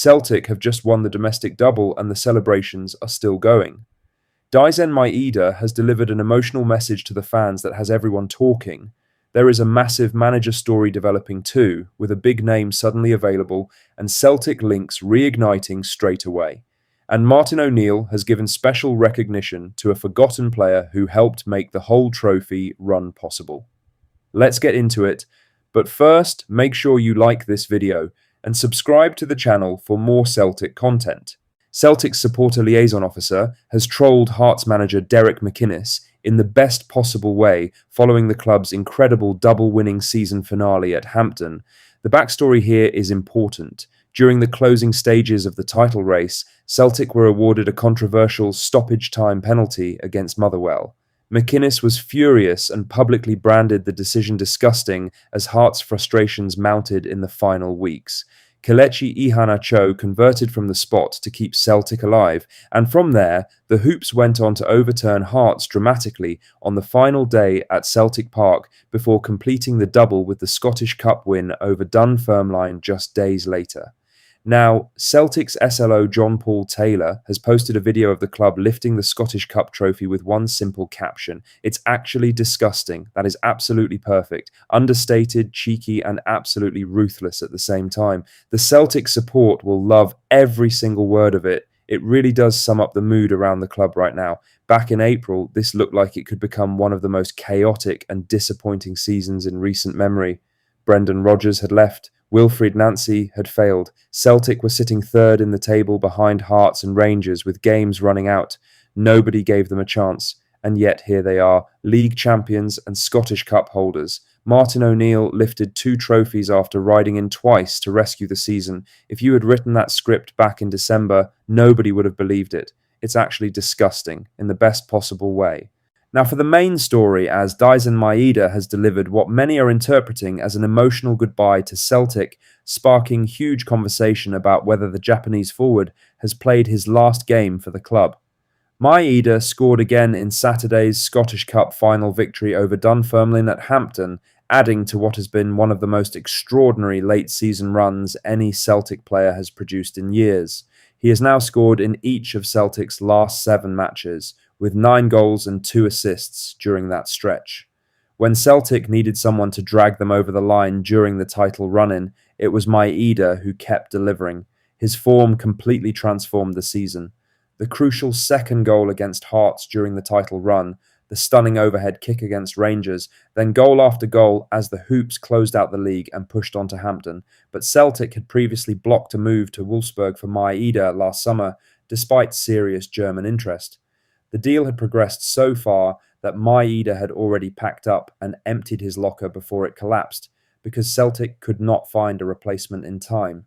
Celtic have just won the domestic double and the celebrations are still going. Daizen Maeda has delivered an emotional message to the fans that has everyone talking. There is a massive manager story developing too, with a big name suddenly available and Celtic links reigniting straight away. And Martin O'Neill has given special recognition to a forgotten player who helped make the whole trophy run possible. Let's get into it, but first make sure you like this video and subscribe to the channel for more Celtic content. Celtic's supporter liaison officer has trolled Hearts manager Derek McInnes in the best possible way following the club's incredible double-winning season finale at Hampden. The backstory here is important. During the closing stages of the title race, Celtic were awarded a controversial stoppage time penalty against Motherwell. McInnes was furious and publicly branded the decision disgusting as Hearts' frustrations mounted in the final weeks. Kelechi Iheanacho converted from the spot to keep Celtic alive, and from there, the Hoops went on to overturn Hearts dramatically on the final day at Celtic Park before completing the double with the Scottish Cup win over Dunfermline just days later. Now, Celtic's SLO John Paul Taylor has posted a video of the club lifting the Scottish Cup trophy with one simple caption. It's actually disgusting. That is absolutely perfect. Understated, cheeky, and absolutely ruthless at the same time. The Celtic support will love every single word of it. It really does sum up the mood around the club right now. Back in April, this looked like it could become one of the most chaotic and disappointing seasons in recent memory. Brendan Rodgers had left. Wilfried Nancy had failed. Celtic were sitting third in the table behind Hearts and Rangers with games running out. Nobody gave them a chance. And yet here they are, league champions and Scottish Cup holders. Martin O'Neill lifted 2 trophies after riding in twice to rescue the season. If you had written that script back in December, nobody would have believed it. It's actually disgusting, in the best possible way. Now for the main story, as Daizen Maeda has delivered what many are interpreting as an emotional goodbye to Celtic, sparking huge conversation about whether the Japanese forward has played his last game for the club. Maeda scored again in Saturday's Scottish Cup final victory over Dunfermline at Hampden, adding to what has been one of the most extraordinary late-season runs any Celtic player has produced in years. He has now scored in each of Celtic's last 7 matches, with 9 goals and 2 assists during that stretch. When Celtic needed someone to drag them over the line during the title run-in, it was Maeda who kept delivering. His form completely transformed the season. The crucial second goal against Hearts during the title run, the stunning overhead kick against Rangers, then goal after goal as the Hoops closed out the league and pushed on to Hampden. But Celtic had previously blocked a move to Wolfsburg for Maeda last summer, despite serious German interest. The deal had progressed so far that Maeda had already packed up and emptied his locker before it collapsed, because Celtic could not find a replacement in time.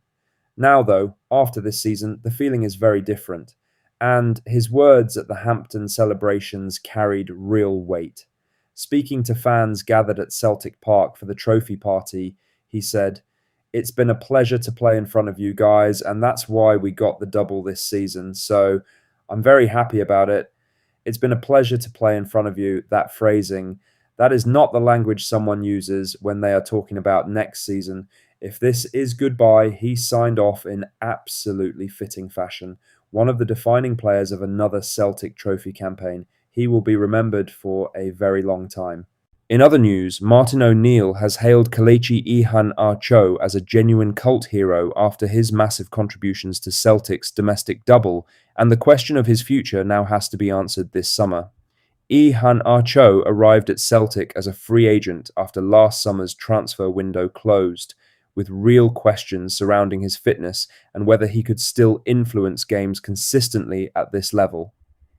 Now though, after this season, the feeling is very different, and his words at the Hampden celebrations carried real weight. Speaking to fans gathered at Celtic Park for the trophy party, he said, "It's been a pleasure to play in front of you guys, and that's why we got the double this season, so I'm very happy about it. It's been a pleasure to play in front of you." That phrasing, that is not the language someone uses when they are talking about next season. If this is goodbye, he signed off in absolutely fitting fashion. One of the defining players of another Celtic trophy campaign. He will be remembered for a very long time. In other news, Martin O'Neill has hailed Kelechi Iheanacho as a genuine cult hero after his massive contributions to Celtic's domestic double, and the question of his future now has to be answered this summer. Iheanacho arrived at Celtic as a free agent after last summer's transfer window closed, with real questions surrounding his fitness and whether he could still influence games consistently at this level.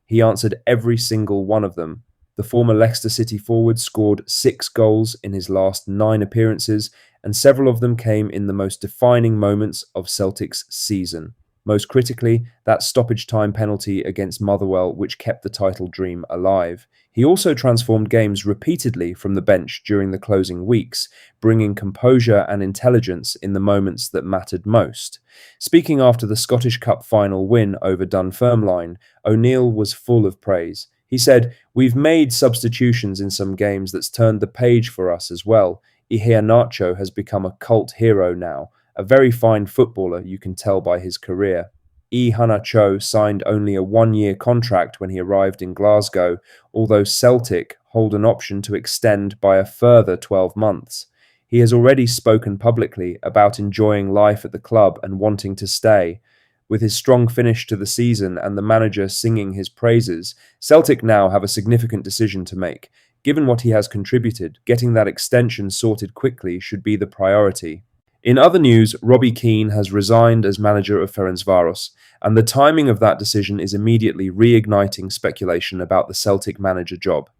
He answered every single one of them. The former Leicester City forward scored 6 goals in his last 9 appearances, and several of them came in the most defining moments of Celtic's season. Most critically, that stoppage time penalty against Motherwell, which kept the title dream alive. He also transformed games repeatedly from the bench during the closing weeks, bringing composure and intelligence in the moments that mattered most. Speaking after the Scottish Cup final win over Dunfermline, O'Neill was full of praise. He said, "We've made substitutions in some games that's turned the page for us as well. Iheanacho has become a cult hero now, a very fine footballer, you can tell by his career. Hana Cho signed only a one-year contract when he arrived in Glasgow, although Celtic hold an option to extend by a further 12 months. He has already spoken publicly about enjoying life at the club and wanting to stay. With his strong finish to the season and the manager singing his praises, Celtic now have a significant decision to make. Given what he has contributed, getting that extension sorted quickly should be the priority. In other news, Robbie Keane has resigned as manager of Ferencvaros, and the timing of that decision is immediately reigniting speculation about the Celtic manager job.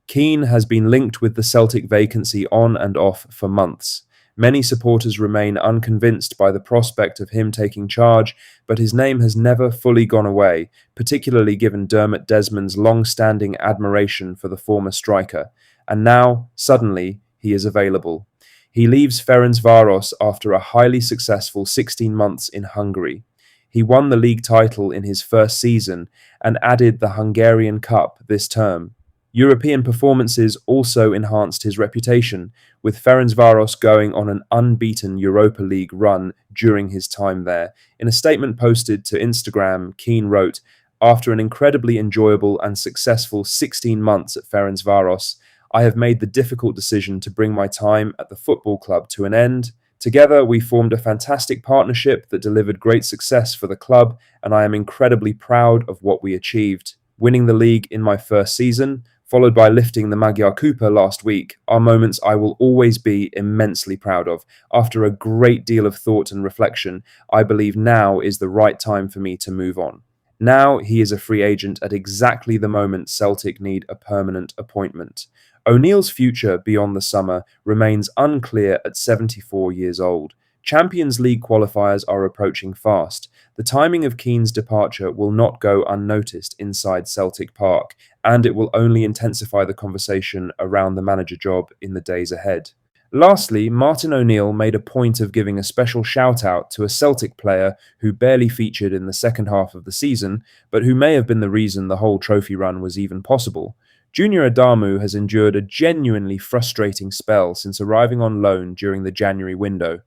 Keane has been linked with the Celtic vacancy on and off for months. Many supporters remain unconvinced by the prospect of him taking charge, but his name has never fully gone away, particularly given Dermot Desmond's long-standing admiration for the former striker. And now, suddenly, he is available. He leaves Ferencvaros after a highly successful 16 months in Hungary. He won the league title in his first season and added the Hungarian Cup this term. European performances also enhanced his reputation, with Ferencvaros going on an unbeaten Europa League run during his time there. In a statement posted to Instagram, Keane wrote, "After an incredibly enjoyable and successful 16 months at Ferencvaros, I have made the difficult decision to bring my time at the football club to an end. Together, we formed a fantastic partnership that delivered great success for the club, and I am incredibly proud of what we achieved. Winning the league in my first season, followed by lifting the Magyar Kupa last week, are moments I will always be immensely proud of. After a great deal of thought and reflection, I believe now is the right time for me to move on." Now he is a free agent at exactly the moment Celtic need a permanent appointment. O'Neill's future beyond the summer remains unclear at 74 years old. Champions League qualifiers are approaching fast. The timing of Keane's departure will not go unnoticed inside Celtic Park, and it will only intensify the conversation around the manager job in the days ahead. Lastly, Martin O'Neill made a point of giving a special shout-out to a Celtic player who barely featured in the second half of the season, but who may have been the reason the whole trophy run was even possible. Junior Adamu has endured a genuinely frustrating spell since arriving on loan during the January window.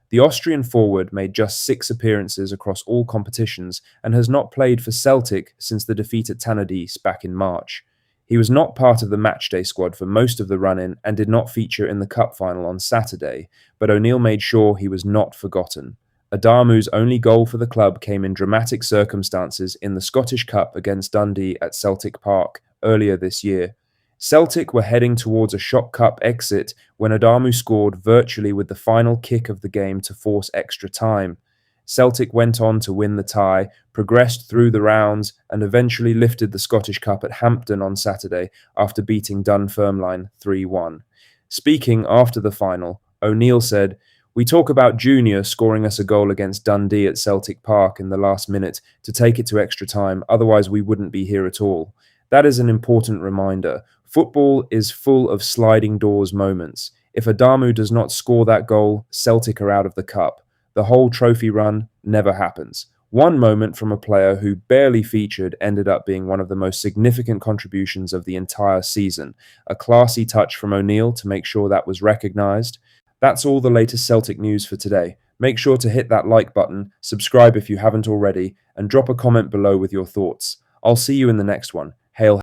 The Austrian forward made just 6 appearances across all competitions and has not played for Celtic since the defeat at Tannadice back in March. He was not part of the matchday squad for most of the run-in and did not feature in the cup final on Saturday, but O'Neill made sure he was not forgotten. Adamu's only goal for the club came in dramatic circumstances in the Scottish Cup against Dundee at Celtic Park earlier this year. Celtic were heading towards a shock cup exit when Adamu scored virtually with the final kick of the game to force extra time. Celtic went on to win the tie, progressed through the rounds, and eventually lifted the Scottish Cup at Hampden on Saturday after beating Dunfermline 3-1. Speaking after the final, O'Neill said, "We talk about Junior scoring us a goal against Dundee at Celtic Park in the last minute to take it to extra time, otherwise we wouldn't be here at all. That is an important reminder. Football is full of sliding doors moments. If Adamu does not score that goal, Celtic are out of the cup. The whole trophy run never happens." One moment from a player who barely featured ended up being one of the most significant contributions of the entire season. A classy touch from O'Neill to make sure that was recognised. That's all the latest Celtic news for today. Make sure to hit that like button, subscribe if you haven't already, and drop a comment below with your thoughts. I'll see you in the next one. Hail